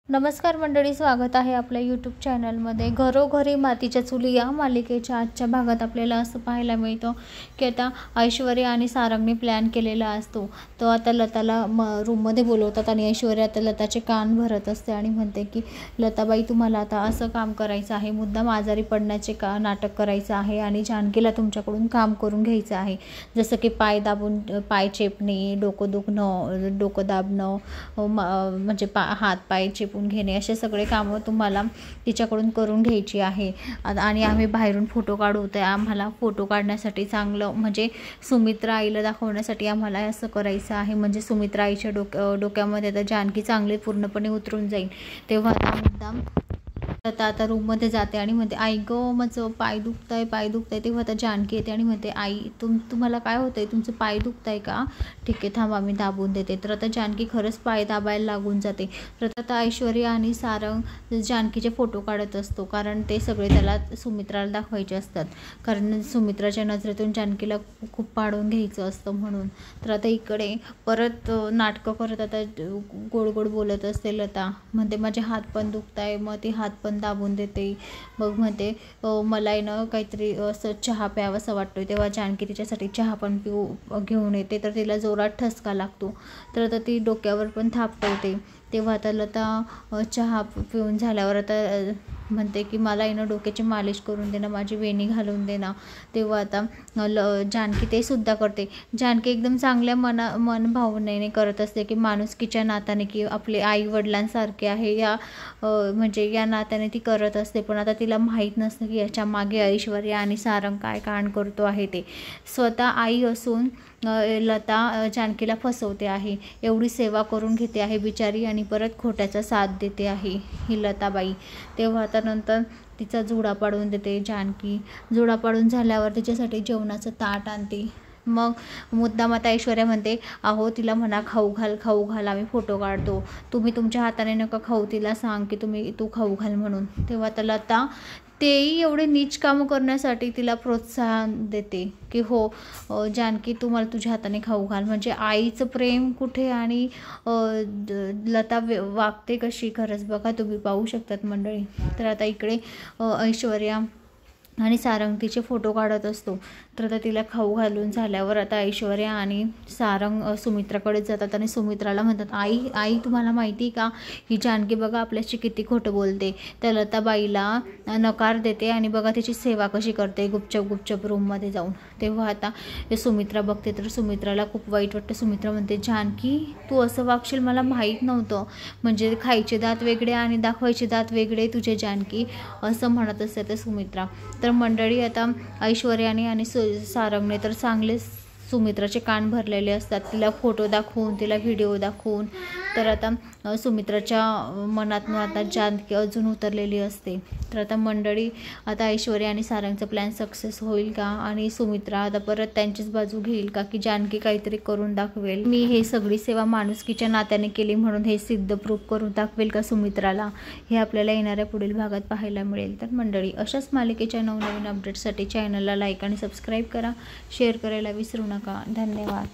नमस्कार मंडळी, स्वागत आहे आपल्या यूट्यूब चॅनलमध्ये. घरोघरी मातीच्या चुली या मालिकेच्या आजच्या भागात आपल्याला असं पाहायला मिळतं की आता ऐश्वर्या आणि सारंगने प्लॅन केलेला असतो. तो आता लताला रूममध्ये बोलवतात आणि ऐश्वर्या आता लताचे कान भरत असते आणि म्हणते की लताबाई, तुम्हाला आता असं काम करायचं आहे, मुद्दाम आजारी पडण्याचे नाटक करायचं आहे आणि जानकीला तुमच्याकडून काम करून घ्यायचं आहे. जसं की पाय दाबून पाय चेपणे, डोकं दुखणं, डोकं दाबणं, म्हणजे हात पाय चेप घेणे, असे सगळे कामं तुम्हाला तिच्याकडून करून घ्यायची आहे. आणि आम्ही बाहेरून फोटो काढू, तर आम्हाला फोटो काढण्यासाठी चांगलं म्हणजे सुमित्रा आईला दाखवण्यासाठी आम्हाला असं करायचं आहे. म्हणजे सुमित्रा आईच्या डोक्यामध्ये तर जानकी चांगली पूर्णपणे उतरून जाईल. तेव्हा मुद्दाम आता रूममध्ये जाते आणि म्हणते, आई गं माझं पाय दुखतंय, पाय दुखतंय. तेव्हा आता जानकी येते आणि म्हणते, आई तुम्हाला काय होतंय, तुमचं पाय दुखतंय का? ठीक आहे, थांबा मी दाबून देते. तर आता जानकी खरंच पाय दाबायला लागून जाते. तर आता ऐश्वर्या आणि सारंग जानकीचे फोटो काढत असतो, कारण ते सगळे त्याला सुमित्राला दाखवायचे असतात, कारण सुमित्राच्या नजरेतून जानकीला खूप पाडून घ्यायचं असतं म्हणून. तर आता इकडे परत नाटकं करत आता गोड गोड बोलत असते लता. म्हणते माझे हात पण दुखताय, मग ती हात पण दाबून देते. मग म्हणते मला आहे ना काहीतरी असं चहा प्यावासा वाटतोय. तेव्हा जानकी तिच्यासाठी चहा पण घेऊन येते. तर तिला जोरात ठसका लागतो. तर आता ती डोक्यावर पण थापटवते. तेव्हा आता लता चहा पिऊन झाल्यावर आता म्हणते की मला आहे ना डोक्याची मालिश करून दे ना, माझी वेणी घालून दे ना. तेव्हा आता जानकी ते सुद्धा करते. जानकी एकदम चांगल्या मनभावनेने करत असते की माणुसकीच्या नात्याने, की आपले आई वडिलांसारखे आहे या म्हणजे या नात्याने ती करत असते. पण आता तिला माहीत नसतं की याच्या मागे ऐश्वर्या आणि सारंग काय कांड करतो आहे ते. स्वतः आई असून लता जानकीला फसवते आहे. एवढी सेवा करून घेते आहे बिचारी आणि परत खोट्याचा साथ देते आहे ही लताबाई. तेव्हा आता नंतर तिचा जुडा पाडून देते जानकी. जुडा पाडून झाल्यावर तिच्यासाठी जेवणाचं ताट आणते. मग मुद्दाम आता ऐश्वर्या म्हणते, अहो तिला म्हणा खाऊ घाल, खाऊ घाल, आम्ही फोटो काढतो, तुम्ही तुमच्या हाताने नका खाऊ, तिला सांग की तू खाऊ घाल म्हणून. तेव्हा आता लता तेही एवढे नीच कामं करण्यासाठी तिला प्रोत्साहन देते की हो जानकी, तू मला तुझ्या हाताने खाऊ घाल. म्हणजे आईचं प्रेम कुठे आणि लता वागते कशी, खरंच बघा तुम्ही पाहू शकतात मंडळी. तर आता इकडे ऐश्वर्या आणि सारंग तिचे फोटो काढत असतो. तर आता तिला खाऊ घालून झाल्यावर आता ऐश्वर्या आणि सारंग सुमित्राकडे जातात आणि सुमित्राला म्हणतात, आई तुम्हाला माहिती आहे का, ही जानकी बघा आपल्याशी किती खोटं बोलते. त्या लताबाईला नकार देते आणि बघा तिची सेवा कशी करते गुपचप रूममध्ये जाऊन. तेव्हा आता सुमित्रा बघते तर सुमित्राला खूप वाईट वाटतं. सुमित्रा म्हणते, जानकी तू असं वागशील मला माहीत नव्हतं. म्हणजे खायचे दात वेगळे आणि दाखवायचे दात वेगळे तुझे जानकी, असं म्हणत असते ते सुमित्रा. तर मंडळी आता ऐश्वर्याने आणि सारंगने तर चांगले सुमित्राचे कान भरलेले असतात. तिला फोटो दाखवून, तिला व्हिडिओ दाखवून. तर आता सुमित्राच्या मनातून आता जानकी अजून उतरलेली असते. तर आता मंडळी, आता ऐश्वर्या आणि सारंगचा प्लॅन सक्सेस होईल का आणि सुमित्रा आता परत त्यांचीच बाजू घेईल का, की जानकी काहीतरी करून दाखवेल, मी हे सगळी सेवा माणुसकीच्या नात्याने केली म्हणून हे सिद्ध प्रूफ करून दाखवेल का सुमित्राला, हे आपल्याला येणाऱ्या पुढील भागात पाहायला मिळेल. तर मंडळी, अशाच मालिकेच्या नवनवीन अपडेट्ससाठी चॅनलला लाईक आणि सबस्क्राईब करा, शेअर करायला विसरू नका. धन्यवाद.